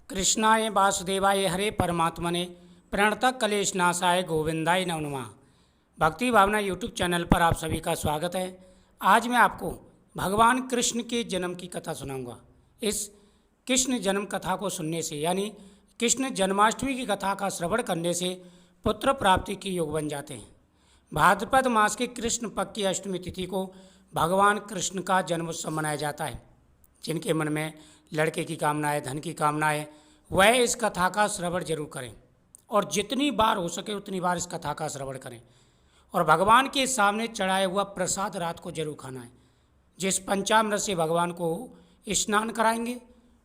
कृष्णाय वासुदेवाय हरे परमात्मने प्रणतः कलेश नाशाय गोविंदाय नमो नमः। भक्ति भावना यूट्यूब चैनल पर आप सभी का स्वागत है। आज मैं आपको भगवान कृष्ण के जन्म की कथा सुनाऊंगा। इस कृष्ण जन्म कथा को सुनने से यानी कृष्ण जन्माष्टमी की कथा का श्रवण करने से पुत्र प्राप्ति के योग बन जाते हैं। भाद्रपद मास के कृष्ण पक्ष की अष्टमी तिथि को भगवान कृष्ण का जन्मोत्सव मनाया जाता है। जिनके मन में लड़के की कामना है, धन की कामना है, वह इस कथा का श्रवण जरूर करें और जितनी बार हो सके उतनी बार इस कथा का श्रवण करें। और भगवान के सामने चढ़ाया हुआ प्रसाद रात को जरूर खाना है। जिस पंचामृत से भगवान को स्नान कराएंगे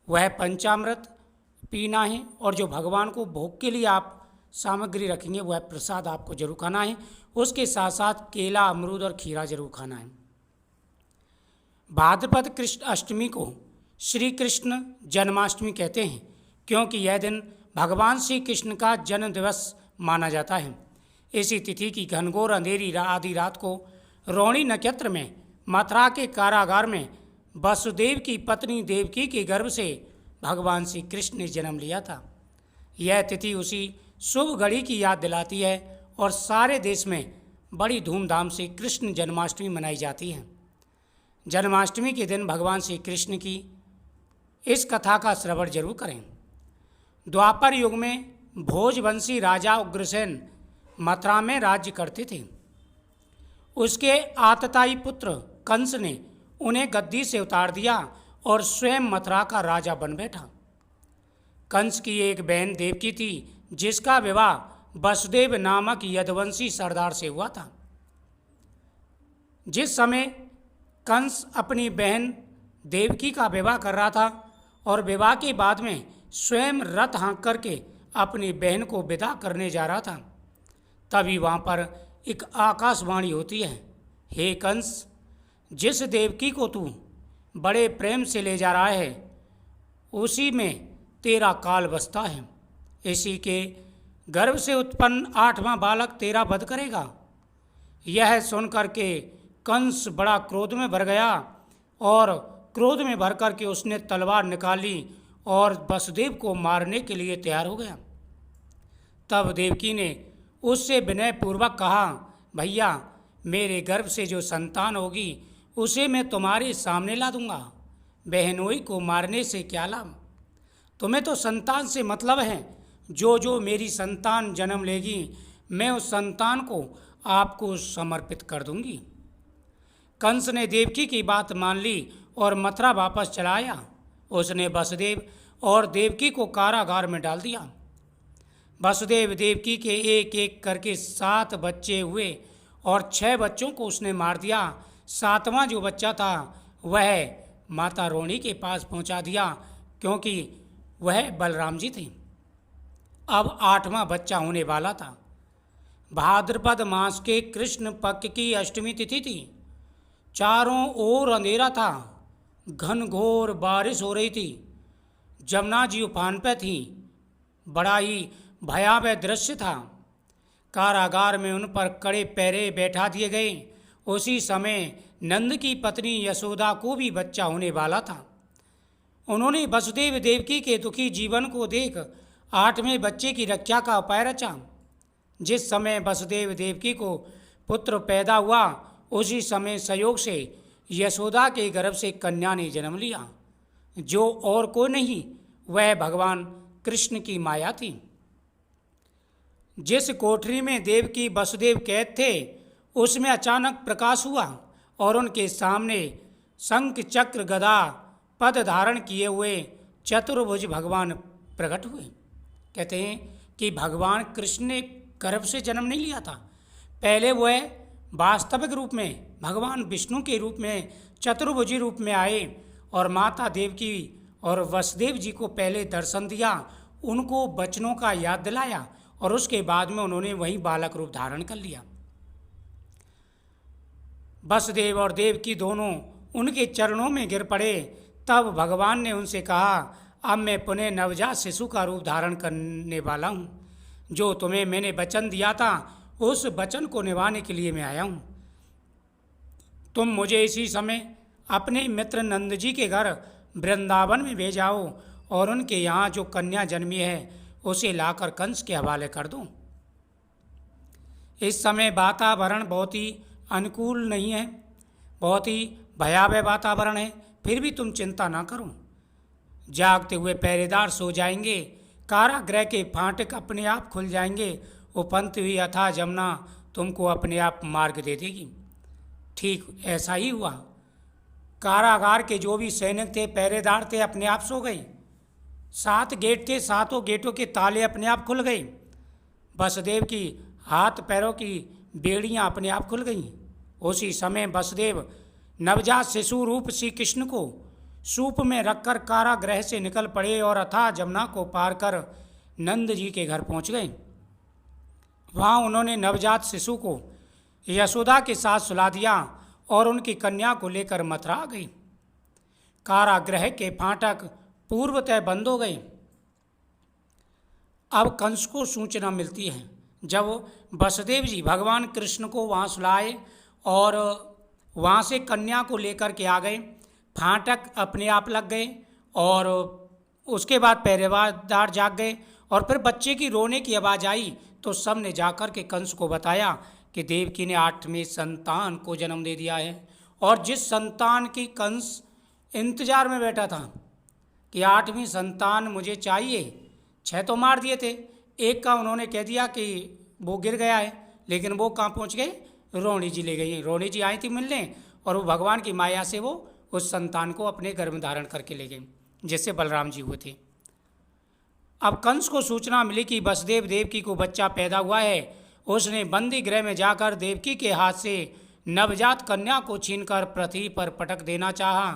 वह पंचामृत पीना है, और जो भगवान को भोग के लिए आप सामग्री रखेंगे वह प्रसाद आपको जरूर खाना है। उसके साथ साथ केला, अमरूद और खीरा जरूर खाना है। भाद्रपद कृष्ण अष्टमी को श्री कृष्ण जन्माष्टमी कहते हैं, क्योंकि यह दिन भगवान श्री कृष्ण का जन्म दिवस माना जाता है। इसी तिथि की घनघोर अंधेरी आधी रात को रोहिणी नक्षत्र में मथुरा के कारागार में वसुदेव की पत्नी देवकी के गर्भ से भगवान श्री कृष्ण ने जन्म लिया था। यह तिथि उसी शुभ घड़ी की याद दिलाती है और सारे देश में बड़ी धूमधाम से कृष्ण जन्माष्टमी मनाई जाती है। जन्माष्टमी के दिन भगवान श्री कृष्ण की इस कथा का श्रवण जरूर करें। द्वापर युग में भोजवंशी राजा उग्रसेन मथुरा में राज्य करते थे। उसके आतताई पुत्र कंस ने उन्हें गद्दी से उतार दिया और स्वयं मथुरा का राजा बन बैठा। कंस की एक बहन देवकी थी, जिसका विवाह वसुदेव नामक यदुवंशी सरदार से हुआ था। जिस समय कंस अपनी बहन देवकी का विवाह कर रहा था और विवाह के बाद में स्वयं रथ हाँक करके अपनी बहन को विदा करने जा रहा था, तभी वहाँ पर एक आकाशवाणी होती है, हे कंस, जिस देवकी को तू बड़े प्रेम से ले जा रहा है उसी में तेरा काल बसता है। इसी के गर्भ से उत्पन्न 8वां बालक तेरा वध करेगा। यह सुन करके कंस बड़ा क्रोध में भर गया और क्रोध में भर करके उसने तलवार निकाली और वसुदेव को मारने के लिए तैयार हो गया। तब देवकी ने उससे विनयपूर्वक कहा, भैया, मेरे गर्भ से जो संतान होगी उसे मैं तुम्हारे सामने ला दूंगा। बहनोई को मारने से क्या लाभ? तुम्हें तो संतान से मतलब है। जो मेरी संतान जन्म लेगी मैं उस संतान को आपको समर्पित कर दूंगी। कंस ने देवकी की बात मान ली और मथुरा वापस चला आया। उसने वसुदेव और देवकी को कारागार में डाल दिया। वसुदेव देवकी के एक एक करके 7 बच्चे हुए और 6 बच्चों को उसने मार दिया। 7वां जो बच्चा था वह माता रोहिणी के पास पहुंचा दिया, क्योंकि वह बलराम जी थे। अब 8वां बच्चा होने वाला था। भाद्रपद मास के कृष्ण पक्ष की अष्टमी तिथि थी। चारों ओर अंधेरा था। घनघोर बारिश हो रही थी। जमुना जी उफान पर थी। बड़ा ही भयावह दृश्य था। कारागार में उन पर कड़े पहरे बैठा दिए गए। उसी समय नंद की पत्नी यशोदा को भी बच्चा होने वाला था। उन्होंने वसुदेव देवकी के दुखी जीवन को देख 8वें बच्चे की रक्षा का उपाय रचा। जिस समय वसुदेव देवकी को पुत्र पैदा हुआ उसी समय संयोग से यशोदा के गर्भ से कन्या ने जन्म लिया, जो और कोई नहीं वह भगवान कृष्ण की माया थी। जिस कोठरी में देवकी वसुदेव कैद थे उसमें अचानक प्रकाश हुआ और उनके सामने शंख चक्र गदा पद धारण किए हुए चतुर्भुज भगवान प्रकट हुए। कहते हैं कि भगवान कृष्ण ने गर्भ से जन्म नहीं लिया था। पहले वह वास्तविक रूप में भगवान विष्णु के रूप में चतुर्भुजी रूप में आए और माता देवकी और वसुदेव जी को पहले दर्शन दिया, उनको बचनों का याद दिलाया और उसके बाद में उन्होंने वही बालक रूप धारण कर लिया। वसुदेव और देवकी दोनों उनके चरणों में गिर पड़े। तब भगवान ने उनसे कहा, अब मैं पुनः नवजात शिशु का रूप धारण करने वाला हूँ। जो तुम्हें मैंने वचन दिया था उस वचन को निभाने के लिए मैं आया हूँ। तुम मुझे इसी समय अपने मित्र नंद जी के घर वृंदावन में भेजाओ और उनके यहाँ जो कन्या जन्मी है उसे लाकर कंस के हवाले कर दूं। इस समय वातावरण बहुत ही अनुकूल नहीं है, बहुत ही भयावह वातावरण है, फिर भी तुम चिंता ना करो। जागते हुए पहरेदार सो जाएंगे, कारागृह के फाटक अपने आप खुल जाएंगे, उपंत हुई अथाह जमुना तुमको अपने आप मार्ग दे देगी। ठीक ऐसा ही हुआ। कारागार के जो भी सैनिक थे, पहरेदार थे, अपने आप सो गए। 7 गेट थे, 7 गेटों के ताले अपने आप खुल गए। वसुदेव की हाथ पैरों की बेड़ियां अपने आप खुल गईं। उसी समय वसुदेव नवजात शिशु रूप श्री कृष्ण को सूप में रखकर कारागृह से निकल पड़े और अथाह जमुना को पार कर नंद जी के घर पहुंच गए। वहाँ उन्होंने नवजात शिशु को यशोदा के साथ सुला दिया और उनकी कन्या को लेकर मथुरा आ गई। कारागृह के फाटक पूर्वतः बंद हो गए। अब कंस को सूचना मिलती है। जब वसुदेव जी भगवान कृष्ण को वहाँ सुलाए और वहाँ से कन्या को लेकर के आ गए, फाटक अपने आप लग गए और उसके बाद पहरेदार जाग गए और फिर बच्चे की रोने की आवाज़ आई तो सब ने जाकर के कंस को बताया कि देवकी ने 8वें संतान को जन्म दे दिया है। और जिस संतान की कंस इंतजार में बैठा था कि 8वीं संतान मुझे चाहिए, 6 तो मार दिए थे, एक का उन्होंने कह दिया कि वो गिर गया है, लेकिन वो कहाँ पहुँच गए, रोहिणी जी ले गई। रोहिणी जी आई थी मिलने और वो भगवान की माया से वो उस संतान को अपने गर्भ में धारण करके ले गए, जिससे बलराम जी हुए थे। अब कंस को सूचना मिली कि वसुदेव देवकी को बच्चा पैदा हुआ है। उसने बंदी गृह में जाकर देवकी के हाथ से नवजात कन्या को छीनकर पृथ्वी पर पटक देना चाहा,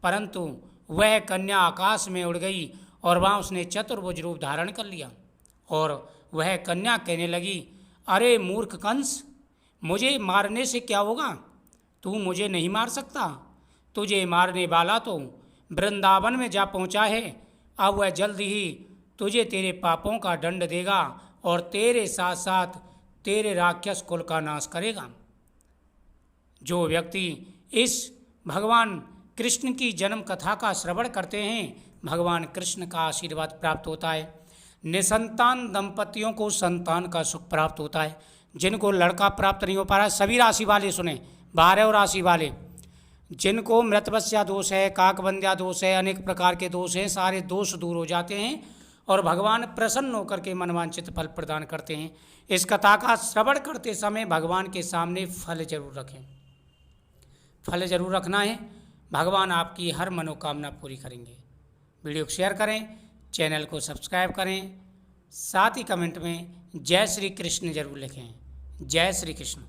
परंतु वह कन्या आकाश में उड़ गई और वहाँ उसने चतुर्भुज रूप धारण कर लिया। और वह कन्या कहने लगी, अरे मूर्ख कंस, मुझे मारने से क्या होगा? तू मुझे नहीं मार सकता। तुझे मारने वाला तो वृंदावन में जा पहुँचा है। अब वह जल्द ही तुझे तेरे पापों का दंड देगा और तेरे साथ साथ तेरे राक्षस कुल का नाश करेगा। जो व्यक्ति इस भगवान कृष्ण की जन्म कथा का श्रवण करते हैं, भगवान कृष्ण का आशीर्वाद प्राप्त होता है। निसंतान दंपतियों को संतान का सुख प्राप्त होता है। जिनको लड़का प्राप्त नहीं हो पा रहा, सभी राशि वाले सुने, 12 राशि वाले, जिनको मृतवस्या दोष है, काकबंध्या दोष है, अनेक प्रकार के दोष हैं, सारे दोष दूर हो जाते हैं और भगवान प्रसन्न होकर के मनवांछित फल प्रदान करते हैं। इस कथा का श्रवण करते समय भगवान के सामने फल जरूर रखें, फल जरूर रखना है। भगवान आपकी हर मनोकामना पूरी करेंगे। वीडियो को शेयर करें, चैनल को सब्सक्राइब करें, साथ ही कमेंट में जय श्री कृष्ण जरूर लिखें। जय श्री कृष्ण।